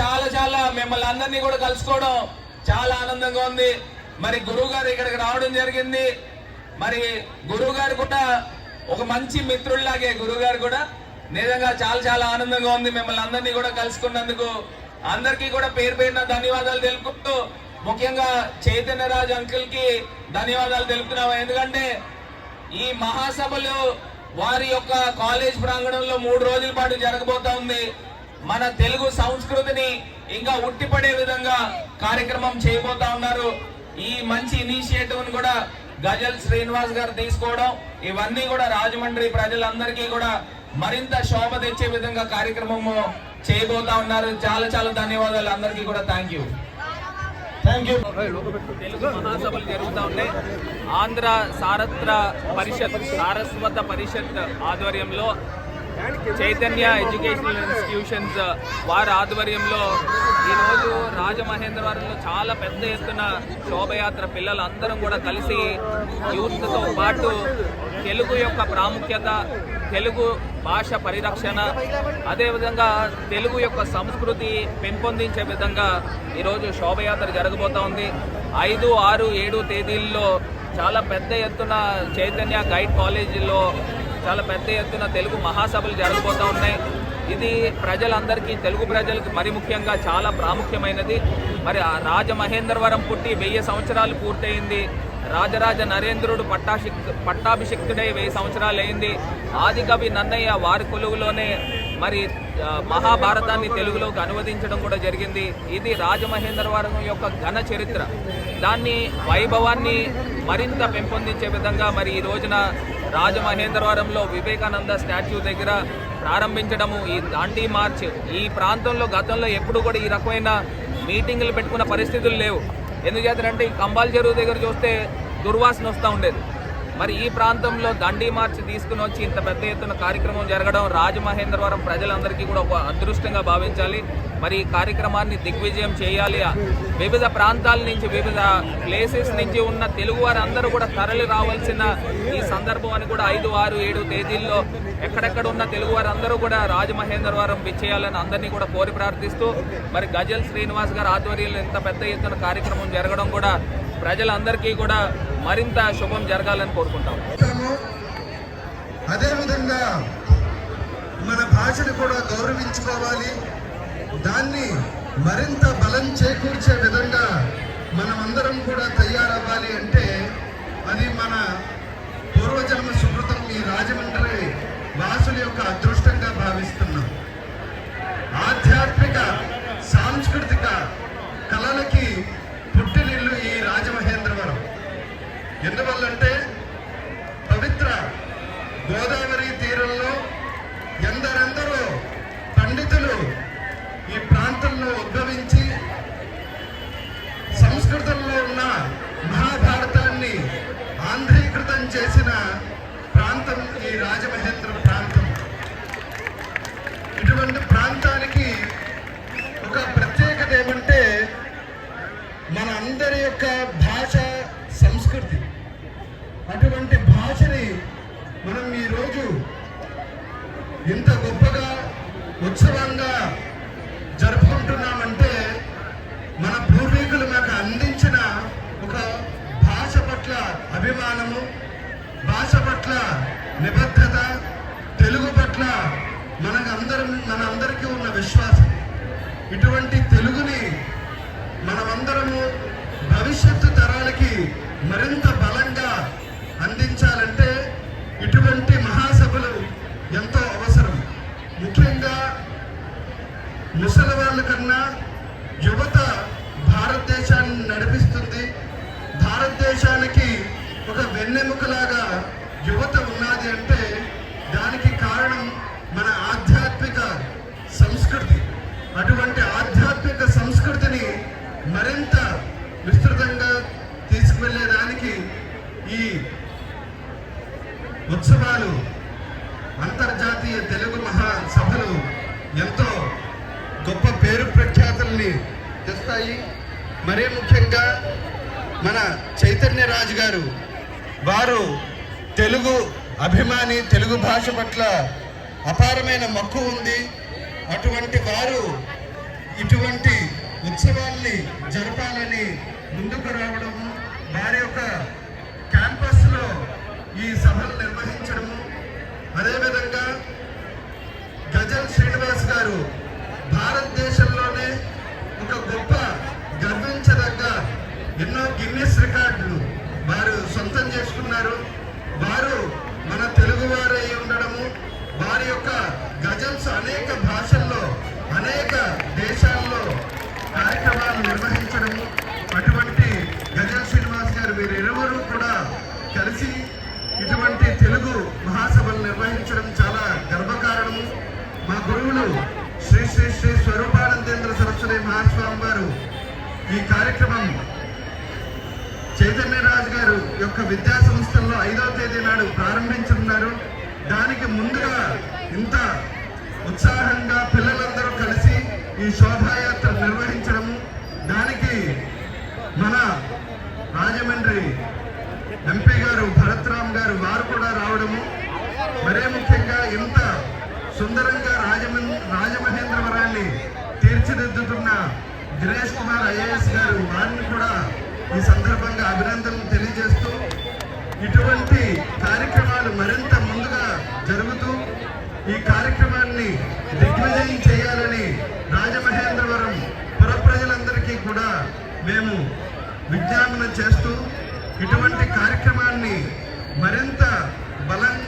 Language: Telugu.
చాలా మిమ్మల్ని అందరినీ కూడా కలుసుకోవడం చాలా ఆనందంగా ఉంది. మరి గురువు గారు ఇక్కడికి రావడం జరిగింది. మరి గురువు గారు కూడా ఒక మంచి మిత్రుల్లాగే గురువు గారు కూడా నిజంగా చాలా ఆనందంగా ఉంది మిమ్మల్ని అందరినీ కూడా కలుసుకున్నందుకు. అందరికీ కూడా పేరు పేరున ధన్యవాదాలు తెలుపుకుంటూ ముఖ్యంగా చైతన్యరాజ్ అంకుల్ కి ధన్యవాదాలు తెలుపుతున్నాము. ఎందుకంటే ఈ మహాసభలు వారి యొక్క కాలేజ్ ప్రాంగణంలో 3 రోజుల పాటు జరగబోతా ఉంది. మన తెలుగు సంస్కృతిని ఇంకా ఉట్టిపడే విధంగా కార్యక్రమం చేయబోతా ఉన్నారు. ఈ మంచి ఇనిషియేటివ్ కూడా గజల్ శ్రీనివాస్ గారు తీసుకోవడం, ఇవన్నీ కూడా రాజమండ్రి ప్రజలందరికీ కూడా మరింత శోభ తెచ్చే విధంగా కార్యక్రమము చేయబోతా ఉన్నారు. చాలా ధన్యవాదాలు అందరికీ కూడా. Thank you. తెలుగు మహాసభలు జరుగుతూ ఉన్నాయి. ఆంధ్ర సారస్వత పరిషత్ ఆధ్వర్యంలో చైతన్య ఎడ్యుకేషనల్ ఇన్స్టిట్యూషన్స్ వారి ఆధ్వర్యంలో ఈరోజు రాజమహేంద్రవరంలో చాలా పెద్ద ఎత్తున శోభయాత్ర పిల్లలందరం కూడా కలిసి యూత్తో పాటు తెలుగు యొక్క ప్రాముఖ్యత, తెలుగు భాష పరిరక్షణ, అదేవిధంగా తెలుగు యొక్క సంస్కృతి పెంపొందించే విధంగా ఈరోజు శోభయాత్ర జరగబోతూ ఉంది. 5, 6, 7 తేదీల్లో చాలా పెద్ద ఎత్తున చైతన్య గైడ్ కాలేజీలో చాలా పెద్ద ఎత్తున తెలుగు మహాసభలు జరగబోతూ ఉన్నాయి. ఇది ప్రజలందరికీ, తెలుగు ప్రజలకు మరి ముఖ్యంగా చాలా ప్రాముఖ్యమైనది. మరి రాజమహేంద్రవరం పుట్టి 1000 సంవత్సరాలు పూర్తయింది. రాజరాజ నరేంద్రుడు పట్టాభిషిక్తుడై 1000 సంవత్సరాలు అయింది. ఆదికవి నన్నయ్య వారి కొలువులోనే మరి మహాభారతాన్ని తెలుగులోకి అనువదించడం కూడా జరిగింది. ఇది రాజమహేంద్రవరం యొక్క ఘన చరిత్ర. దాన్ని వైభవాన్ని మరింత పెంపొందించే విధంగా మరి ఈ రోజున రాజమహేంద్రవరంలో వివేకానంద స్టాచ్యూ దగ్గర ప్రారంభించడము, ఈ దాండీ మార్చ్. ఈ ప్రాంతంలో గతంలో ఎప్పుడు కూడా ఈ రకమైన మీటింగులు పెట్టుకున్న పరిస్థితులు లేవు. ఎందుచేతంటే ఈ కంబాల్ చెరువు దగ్గర చూస్తే దుర్వాసన వస్తూ ఉండేది. మరి ఈ ప్రాంతంలో దండీ మార్చ్ తీసుకుని వచ్చి ఇంత పెద్ద ఎత్తున కార్యక్రమం జరగడం రాజమహేంద్రవరం ప్రజలందరికీ కూడా ఒక అదృష్టంగా భావించాలి. మరి ఈ కార్యక్రమాన్ని దిగ్విజయం చేయాలి. వివిధ ప్రాంతాల నుంచి, వివిధ ప్లేసెస్ నుంచి ఉన్న తెలుగు వారందరూ కూడా తరలి రావాల్సిన ఈ సందర్భం అని కూడా 5, 6, 7 తేదీల్లో ఎక్కడెక్కడ ఉన్న తెలుగు వారందరూ కూడా రాజమహేంద్రవరం విచ్చేయాలని అందరినీ కూడా కోరి ప్రార్థిస్తూ, మరి గజల్ శ్రీనివాస్ గారి ఆధ్వర్యంలో ఇంత పెద్ద ఎత్తున కార్యక్రమం జరగడం కూడా ప్రజలందరికీ కూడా మరింత శుభం జరగాలని కోరుకుంటాం. అదేవిధంగా మన భాషను కూడా గౌరవించుకోవాలి. దాన్ని మరింత బలం చేకూర్చే విధంగా మనమందరం కూడా తయారవ్వాలి. అంటే అది మన పూర్వజన్మ సుకృతం, ఈ రాజమండ్రి వాసుల యొక్క అదృష్టంగా భావిస్తున్నాం. ఆధ్యాత్మిక, సాంస్కృతిక కళలకి పుట్టినిల్లు ఈ రాజమహేంద్రవరం. ఎందువల్లంటే పవిత్ర గోదావరి తీరంలో ఎందరెందరో పండితులు ఈ ప్రాంతంలో ఉద్భవించి సంస్కృతంలో ఉన్న మహాభారతాన్ని ఆంధ్రీకృతం చేసిన ప్రాంతం ఈ రాజమహేంద్ర ప్రాంతం. ఇటువంటి ప్రాంతానికి ఒక ప్రత్యేకత ఏమంటే మన అందరి యొక్క భాష, సంస్కృతి. అటువంటి భాషని మనం ఈరోజు ఇంత గొప్పగా ఉత్సవంగా జరుపుకుంటున్నామంటే మన పూర్వీకులు మనకు అందించిన ఒక భాష పట్ల అభిమానము, భాష పట్ల నిబద్ధత, తెలుగు పట్ల మనందరికీ ఉన్న విశ్వాసం. ఇటువంటి తెలుగుని మనమందరము భవిష్యత్తు తరాలకి మరింత బలంగా అందించాలంటే ఇటువంటి మహాసభలు ఎంతో అవసరం. ముఖ్యంగా ముసలి వాళ్ళ కన్నా యువత భారతదేశాన్ని నడిపిస్తుంది. భారతదేశానికి ఒక వెన్నెముకలాగా యువత ఉన్నది అంటే దానికి కారణం మన ఆధ్యాత్మిక సంస్కృతి. అటువంటి ఆధ్యాత్మిక సంస్కృతిని మరింత విస్తృతంగా తీసుకువెళ్ళేదానికి ఈ ఉత్సవాలు, అంతర్జాతీయ తెలుగు మహాసభలు ఎంతో గొప్ప పేరు ప్రఖ్యాతుల్ని తెస్తాయి. మరీ ముఖ్యంగా మన చైతన్యరాజు గారు, వారు తెలుగు అభిమాని, తెలుగు భాష పట్ల అపారమైన మక్కువ ఉంది. అటువంటి వారు ఇటువంటి ఉత్సవాల్ని జరపాలని ముందుకు రావడము, వారి యొక్క క్యాంపస్లో ఈ సభలు నిర్వహించడము, అదేవిధంగా గజల్ శ్రీనివాస్ గారు భారతదేశంలోనే ఒక గొప్ప గర్వించదగ్గ ఎన్నో గిన్నిస్ రికార్డులు వారు సొంతం చేసుకున్నారు. వారు మన తెలుగు వారై ఉండడము, వారి యొక్క గజల్స్ అనేక భాషల్లో అనేక దేశాల్లో కార్యక్రమాలు నిర్వహించడము, అటువంటి గజల్ శ్రీనివాస్ గారు వీరిరువురు కూడా కలిసి ఇటువంటి తెలుగు మహాసభలు నిర్వహించడం చాలా గర్వకారణము. మా గురువులు శ్రీ శ్రీ శ్రీ స్వరూపానందేంద్ర సరస్వతి మహాస్వామి వారు ఈ కార్యక్రమం చైతన్యరాజు గారు యొక్క విద్యా సంస్థల్లో 5వ తేదీ నాడు ప్రారంభించున్నారు. దానికి ముందుగా ఇంత ఉత్సాహంగా పిల్లలందరూ కలిసి ఈ శోభాయాత్ర నిర్వహించడము, దానికి మన రాజమండ్రి ఎంపీ గారు భరత్రామ్ గారు వారు కూడా రావడము, మరే ముఖ్యంగా ఇంత సుందరంగా రాజమహేంద్రవరాన్ని తీర్చిదిద్దుతున్న దినేష్ కుమార్ ఐఏఎస్ గారు వారిని కూడా ఈ సందర్భంగా అభినందనలు తెలియజేస్తూ, ఇటువంటి కార్యక్రమాలు మరింత ముందుగా జరుగుతూ ఈ కార్యక్రమాన్ని దిగ్విజయం చేయాలని రాజమహేంద్రవరం పుర ప్రజలందరికీ కూడా మేము విజ్ఞాపన చేస్తూ ఇటువంటి కార్యక్రమాన్ని మరింత బలంగా